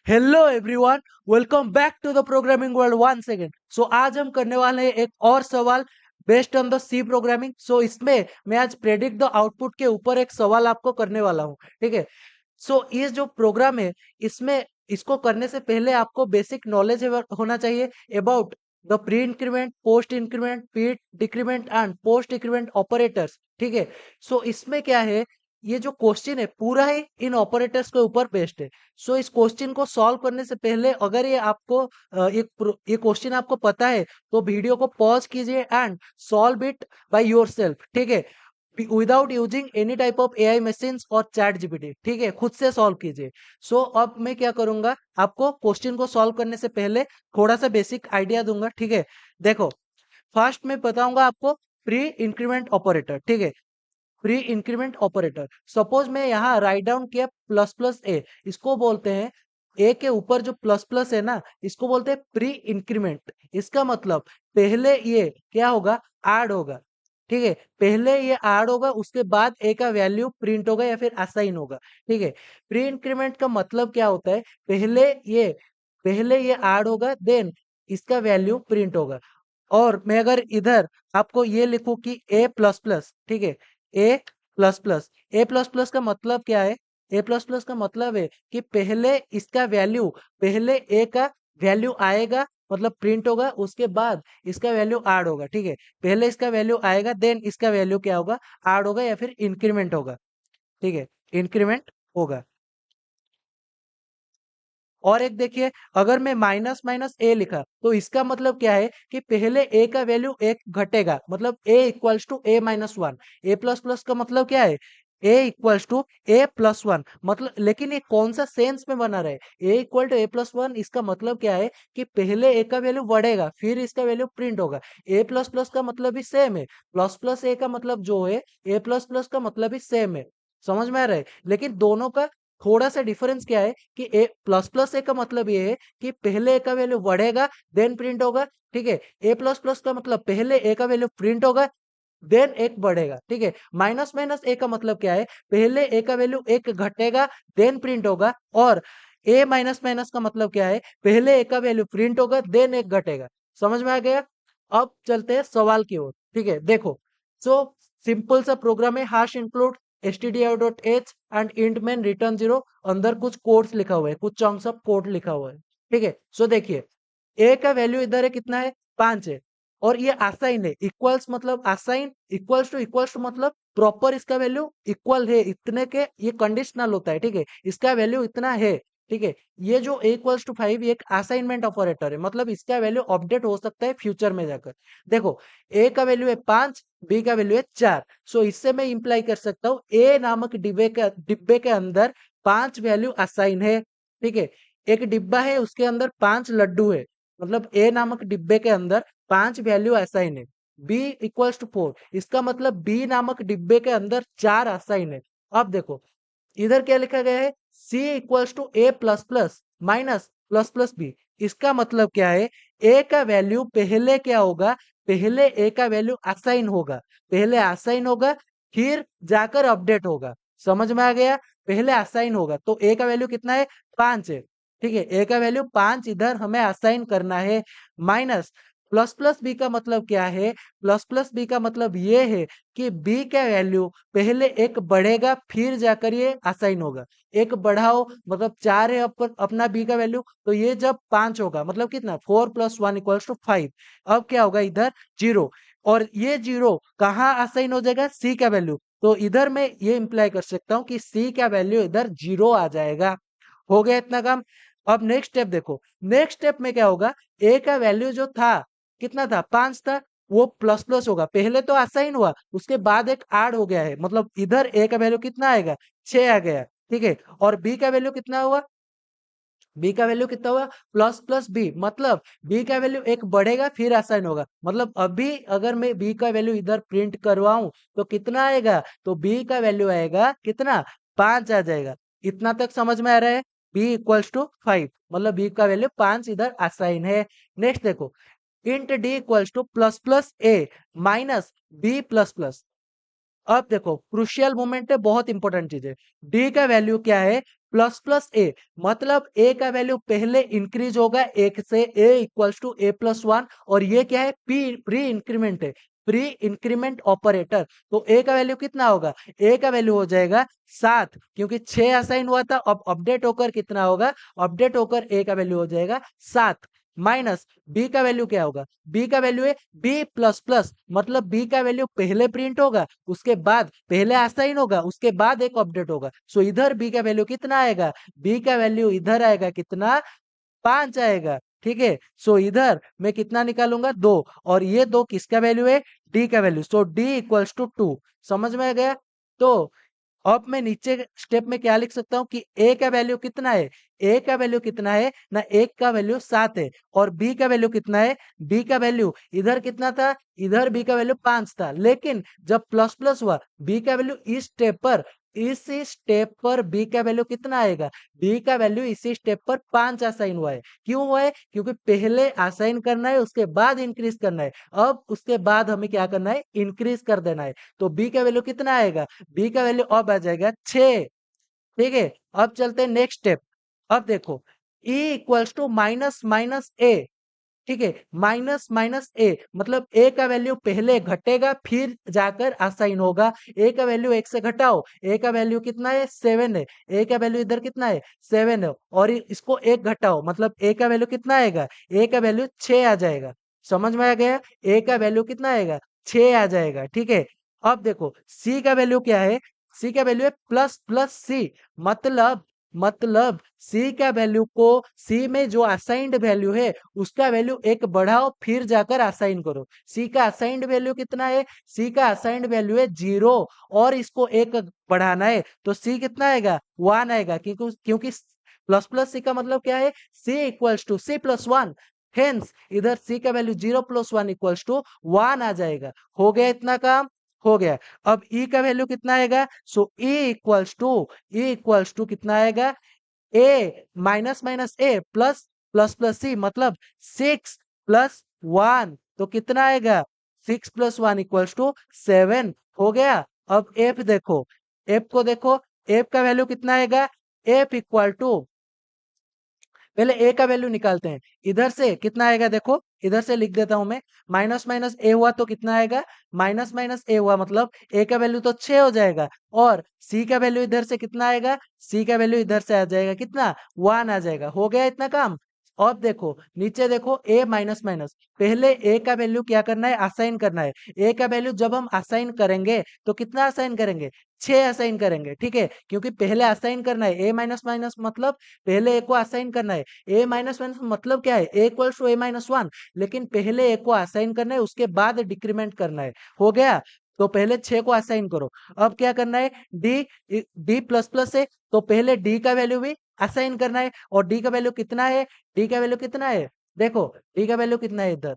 Hello everyone, welcome back to the programming world one second. So आज हम करने वाले हैं एक और सवाल based on the C programming. So इसमें मैं आज प्रेडिक्ट द आउटपुट के ऊपर एक सवाल आपको करने वाला हूँ, ठीक है। सो ये जो प्रोग्राम है, इसमें इसको करने से पहले आपको बेसिक नॉलेज होना चाहिए about the pre increment, post increment, pre decrement and post decrement operators, ठीक है। सो इसमें क्या है, ये जो क्वेश्चन है पूरा ही इन ऑपरेटर्स के ऊपर बेस्ड है। सो इस क्वेश्चन को सॉल्व करने से पहले अगर ये आपको ये क्वेश्चन आपको पता है तो वीडियो को पॉज कीजिए and solve it by yourself, ठीक है, without using any type of AI machines और चैट जीपीटी, ठीक है, खुद से सॉल्व कीजिए। सो अब मैं क्या करूंगा, आपको क्वेश्चन को सॉल्व करने से पहले थोड़ा सा बेसिक आइडिया दूंगा, ठीक है। देखो, फर्स्ट मैं बताऊंगा आपको प्री इंक्रीमेंट ऑपरेटर, ठीक है। प्री इंक्रीमेंट ऑपरेटर, सपोज मैं यहाँ राइट डाउन किया प्लस प्लस ए, इसको बोलते हैं, ए के ऊपर जो प्लस प्लस है ना, इसको बोलते हैं प्री इंक्रीमेंट। इसका मतलब पहले ये क्या होगा, ऐड होगा, ठीक है। पहले ये ऐड होगा, उसके बाद ए का वैल्यू प्रिंट होगा या फिर असाइन होगा, ठीक है। प्री इंक्रीमेंट का मतलब क्या होता है, पहले ये ऐड होगा, देन इसका वैल्यू प्रिंट होगा। और मैं अगर इधर आपको ये लिखूं कि ए प्लस प्लस, ठीक है, ए प्लस प्लस, ए प्लस प्लस का मतलब क्या है, ए प्लस प्लस का मतलब है कि पहले इसका वैल्यू, पहले ए का वैल्यू आएगा, मतलब प्रिंट होगा, उसके बाद इसका वैल्यू ऐड होगा, ठीक है। पहले इसका वैल्यू आएगा, देन इसका वैल्यू क्या होगा, ऐड होगा या फिर इंक्रीमेंट होगा, ठीक है, इंक्रीमेंट होगा। और एक देखिए, अगर मैं माइनस माइनस ए लिखा तो इसका मतलब क्या है कि पहले ए का वैल्यू एक घटेगा, मतलब a equals to a minus one. A plus plus का मतलब क्या है, a equals to a plus one, मतलब लेकिन ये कौन सा सेंस में बना रहे, a equal to a plus one, इसका मतलब क्या है कि पहले ए का वैल्यू बढ़ेगा फिर इसका वैल्यू प्रिंट होगा। ए प्लस प्लस का मतलब भी सेम है, प्लस प्लस ए का मतलब जो है, ए प्लस प्लस का मतलब भी सेम है। समझ में आ रहा है, लेकिन दोनों का थोड़ा सा डिफरेंस क्या है कि ए प्लस प्लस ए का मतलब ये है कि पहले ए का वैल्यू बढ़ेगा देन प्रिंट होगा, ठीक है। ए प्लस प्लस का मतलब पहले ए का वैल्यू प्रिंट होगा देन एक बढ़ेगा, ठीक है। माइनस माइनस ए का मतलब क्या है, पहले ए का वैल्यू एक घटेगा देन प्रिंट होगा। और ए माइनस माइनस का मतलब क्या है, पहले ए का वैल्यू प्रिंट होगा देन एक घटेगा। समझ में आ गया। अब चलते हैं सवाल की ओर, ठीक है। देखो, सो सिंपल सा प्रोग्राम है, hash include stdio.h and int man return zero. अंदर कुछ कोड्स लिखा हुआ है, कुछ चंक्स ऑफ कोड लिखा हुआ है, ठीक है। सो देखिए, ए का वैल्यू इधर है, कितना है, 5 है। और ये असाइन है, इक्वल्स मतलब असाइन, इक्वल्स टू मतलब प्रॉपर इसका वैल्यू इक्वल है इतने के, ये कंडीशनल होता है, ठीक है। इसका वैल्यू इतना है, ठीक है। ये जो इक्वल्स टू 5 ये एक असाइनमेंट ऑपरेटर है, मतलब इसका वैल्यू अपडेट हो सकता है फ्यूचर में जाकर। देखो, ए का वैल्यू है 5, बी का वैल्यू है 4। सो इससे मैं इंप्लाई कर सकता हूँ ए नामक डिब्बे के अंदर 5 वैल्यू असाइन है, ठीक है। एक डिब्बा है, उसके अंदर 5 लड्डू है, मतलब ए नामक डिब्बे के अंदर 5 वैल्यू असाइन है। बी इक्वल्स टू 4, इसका मतलब बी नामक डिब्बे के अंदर 4 असाइन है। अब देखो, इधर क्या लिखा गया है, सी equals to a plus plus minus plus plus b. इसका मतलब क्या है, ए का वैल्यू पहले क्या होगा, पहले ए का वैल्यू असाइन होगा, पहले असाइन होगा फिर जाकर अपडेट होगा। समझ में आ गया, पहले असाइन होगा तो ए का वैल्यू कितना है, 5 है, ठीक है। ए का वैल्यू 5 इधर हमें असाइन करना है, माइनस प्लस प्लस बी का मतलब क्या है, प्लस प्लस बी का मतलब ये है कि बी का वैल्यू पहले एक बढ़ेगा फिर जाकर ये असाइन होगा। एक बढ़ाओ मतलब 4 है अपना बी का वैल्यू, तो ये जब 5 होगा मतलब कितना, 4 प्लस 1 इक्वल्स टू 5। अब क्या होगा इधर, जीरो। और ये जीरो कहाँ असाइन हो जाएगा, सी का वैल्यू, तो इधर मैं ये इंप्लाई कर सकता हूँ कि सी का वैल्यू इधर जीरो आ जाएगा। हो गया इतना काम। अब नेक्स्ट स्टेप देखो, नेक्स्ट स्टेप में क्या होगा, ए का वैल्यू जो था कितना था, 5 था, वो प्लस प्लस होगा, पहले तो असाइन हुआ उसके बाद एक ऐड हो गया है, मतलब इधर ए का वैल्यू कितना आएगा, 6 आ गया, ठीक है। और बी का वैल्यू कितना हुआ, बी का वैल्यू कितना हुआ, प्लस प्लस बी, मतलब बी का वैल्यू एक बढ़ेगा फिर असाइन होगा, मतलब अभी अगर मैं बी का वैल्यू इधर प्रिंट करवाऊं तो कितना आएगा, तो बी का वैल्यू आएगा कितना, 5 आ जाएगा। इतना तक समझ में आ रहा है, बी इक्वल्स टू 5, मतलब बी का वैल्यू 5 इधर असाइन है। नेक्स्ट देखो, int d equals to plus plus a minus b plus plus. अब देखो, क्रुशियल मोमेंट है, बहुत इंपॉर्टेंट चीज है। डी का वैल्यू क्या है, प्लस प्लस ए, मतलब ए का वैल्यू पहले इंक्रीज होगा एक से, a equals to a plus one, और ये क्या है, प्री इंक्रीमेंट है, प्री इंक्रीमेंट ऑपरेटर। तो ए का वैल्यू कितना होगा, ए का वैल्यू हो जाएगा 7, क्योंकि 6 असाइन हुआ था, अब अपडेट होकर कितना होगा, अपडेट होकर ए का वैल्यू हो जाएगा 7, माइनस बी का वैल्यू क्या होगा, बी का वैल्यू है बी प्लस प्लस, मतलब बी का वैल्यू पहले प्रिंट होगा, उसके बाद पहले असाइन होगा, उसके बाद एक अपडेट होगा। सो इधर बी का वैल्यू कितना आएगा, बी का वैल्यू इधर आएगा कितना, 5 आएगा। ठीक है, सो इधर मैं कितना निकालूंगा, 2, और ये 2 किसका वैल्यू है, डी का value. So D equals to 2। समझ में आ गया। तो अब मैं नीचे स्टेप में क्या लिख सकता हूँ कि ए का वैल्यू कितना है, ए का वैल्यू कितना है ना, एक का वैल्यू 7 है, और बी का वैल्यू कितना है, बी का वैल्यू इधर कितना था, इधर बी का वैल्यू 5 था, लेकिन जब प्लस प्लस हुआ बी का वैल्यू इसी स्टेप पर बी का वैल्यू कितना आएगा, बी का वैल्यू इसी स्टेप पर 5 असाइन हुआ है। क्यों हुआ है, क्योंकि पहले असाइन करना है, उसके बाद इंक्रीज करना है, अब उसके बाद हमें क्या करना है, इंक्रीज कर देना है। तो बी का वैल्यू कितना आएगा, बी का वैल्यू अब आ जाएगा 6। ठीक है, अब चलते हैं नेक्स्ट स्टेप। अब देखो E equals to minus minus a. ठीक है, माइनस माइनस ए, मतलब ए का वैल्यू पहले घटेगा फिर जाकर असाइन होगा। ए का वैल्यू एक से घटाओ, ए का वैल्यू कितना है, 7 है, ए का वैल्यू इधर कितना है, 7 है, और इसको एक घटाओ, मतलब ए का वैल्यू कितना आएगा, ए का वैल्यू 6 आ जाएगा। समझ में आ गया, ए का वैल्यू कितना आएगा, 6 आ जाएगा। ठीक है, अब देखो सी का वैल्यू क्या है, सी का वैल्यू है प्लस प्लस सी, मतलब सी का वैल्यू को, सी में जो असाइंड वैल्यू है उसका वैल्यू एक बढ़ाओ फिर जाकर असाइन करो। सी का असाइंड वैल्यू कितना है, सी का असाइंड वैल्यू है 0, और इसको एक बढ़ाना है, तो सी कितना आएगा, 1 आएगा, क्योंकि प्लस प्लस सी का मतलब क्या है, सी equals to C plus 1। Hence इधर सी का वैल्यू 0 प्लस 1 इक्वल्स टू 1 आ जाएगा। हो गया इतना काम, हो गया। अब ई का वैल्यू कितना आएगा, सो ई इक्वल्स टू कितना आएगा, ए माइनस माइनस ए प्लस प्लस प्लस सी, मतलब 6 प्लस 1, तो कितना आएगा, 6 प्लस 1 इक्वल्स टू 7। हो गया। अब एफ देखो, एफ को देखो, एफ का वैल्यू कितना आएगा, एफ इक्वल टू, पहले ए का वैल्यू निकालते हैं, इधर से कितना आएगा देखो, इधर से लिख देता हूं मैं, माइनस माइनस ए हुआ तो कितना आएगा, माइनस माइनस ए हुआ मतलब ए का वैल्यू तो 6 हो जाएगा, और सी का वैल्यू इधर से कितना आएगा, सी का वैल्यू इधर से आ जाएगा कितना, 1 आ जाएगा। हो गया इतना काम। अब देखो नीचे देखो, ए माइनस माइनस, पहले ए का वैल्यू क्या करना है, असाइन करना है। ए का वैल्यू जब हम असाइन करेंगे तो कितना असाइन करेंगे, 6 असाइन करेंगे। ठीक है, क्योंकि पहले असाइन करना है, ए माइनस माइनस मतलब पहले ए को असाइन करना है। ए माइनस माइनस मतलब क्या है, a equals to a minus 1, लेकिन पहले ए को असाइन करना है, उसके बाद डिक्रीमेंट करना है। हो गया, तो पहले 6 को असाइन करो। अब क्या करना है, डी, डी प्लस प्लस है, तो पहले डी का वैल्यू भी असाइन करना है, और डी का वैल्यू कितना है, डी का वैल्यू कितना है, देखो डी का वैल्यू कितना है इधर,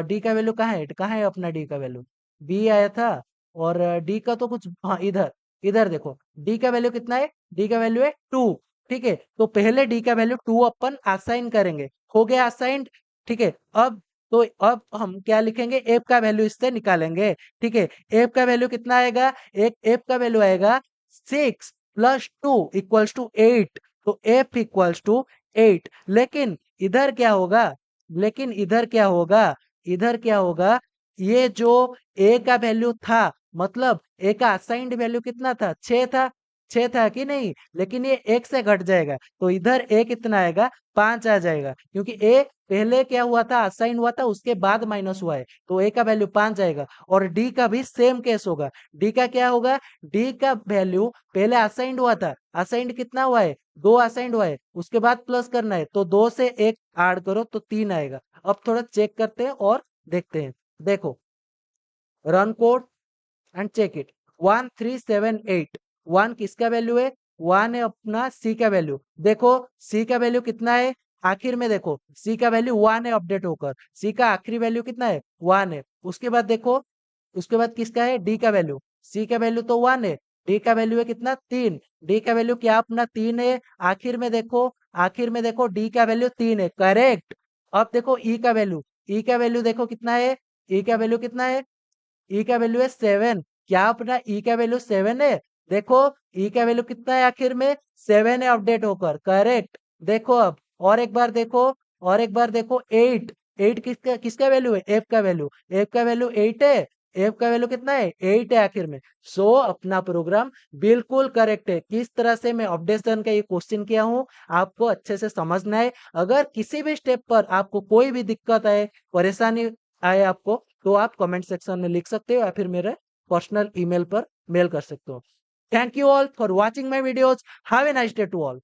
डी का वैल्यू कहाँ है अपना डी का वैल्यू, बी आया था, और डी का तो कुछ, हाँ इधर, इधर देखो डी का वैल्यू कितना है, डी का वैल्यू है 2। ठीक है, तो पहले डी का वैल्यू 2 अपन असाइन करेंगे। हो गया असाइंड। ठीक है, अब तो अब हम क्या लिखेंगे, एफ का वैल्यू इससे निकालेंगे। ठीक है, एफ का वैल्यू कितना आएगा, एक एफ का वैल्यू आएगा 6 प्लस 2 इक्वल्स टू 8, तो एफ इक्वल्स टू 8। लेकिन इधर क्या होगा, लेकिन इधर क्या होगा, इधर क्या होगा, ये जो ए का वैल्यू था, मतलब ए का असाइंड वैल्यू कितना था, 6 था, 6 था कि नहीं, लेकिन ये 1 से घट जाएगा, तो इधर ए कितना आएगा, 5 आ जाएगा, क्योंकि ए पहले क्या हुआ था, असाइन हुआ था, उसके बाद माइनस हुआ है, तो ए का वैल्यू 5 आएगा। और डी का भी सेम केस होगा। डी का क्या होगा, डी का वैल्यू पहले असाइंड हुआ था, असाइंड कितना हुआ है, 2 असाइंड हुआ है, उसके बाद प्लस करना है, तो 2 से 1 ऐड करो तो 3 आएगा। अब थोड़ा चेक करते हैं और देखते हैं। देखो, run code and check it, 1378, 1 किसका वैल्यू है, 1 है अपना सी का वैल्यू। देखो सी का वैल्यू कितना है, आखिर में देखो सी का वैल्यू 1 है, अपडेट होकर सी का आखिरी वैल्यू कितना है, 1 है। उसके बाद देखो, उसके बाद किसका है, डी का वैल्यू, सी का वैल्यू तो 1 है, डी का वैल्यू है कितना, 3, डी का वैल्यू क्या अपना 3 है। आखिर में देखो, आखिर में देखो डी का वैल्यू 3 है, करेक्ट। अब देखो ई का वैल्यू, ई का वैल्यू देखो कितना है, ई का वैल्यू कितना है, ई का वैल्यू है 7, क्या अपना ई का वैल्यू 7 है। देखो ई का वैल्यू कितना है आखिर में 7 है अपडेट होकर, करेक्ट। देखो अब और एक बार देखो, और एक बार देखो 8, 8 किसका किसका वैल्यू है, एफ का वैल्यू, एफ का वैल्यू 8 है, एफ का वैल्यू कितना है 8 है आखिर में। सो अपना प्रोग्राम बिल्कुल करेक्ट है। किस तरह से मैं अपडेशन का ये क्वेश्चन किया हूँ आपको अच्छे से समझना है। अगर किसी भी स्टेप पर आपको कोई भी दिक्कत आए, परेशानी आए आपको, तो आप कमेंट सेक्शन में लिख सकते हो या फिर मेरे पर्सनल ईमेल पर मेल कर सकते हो। Thank you all for watching my videos. Have a nice day to all.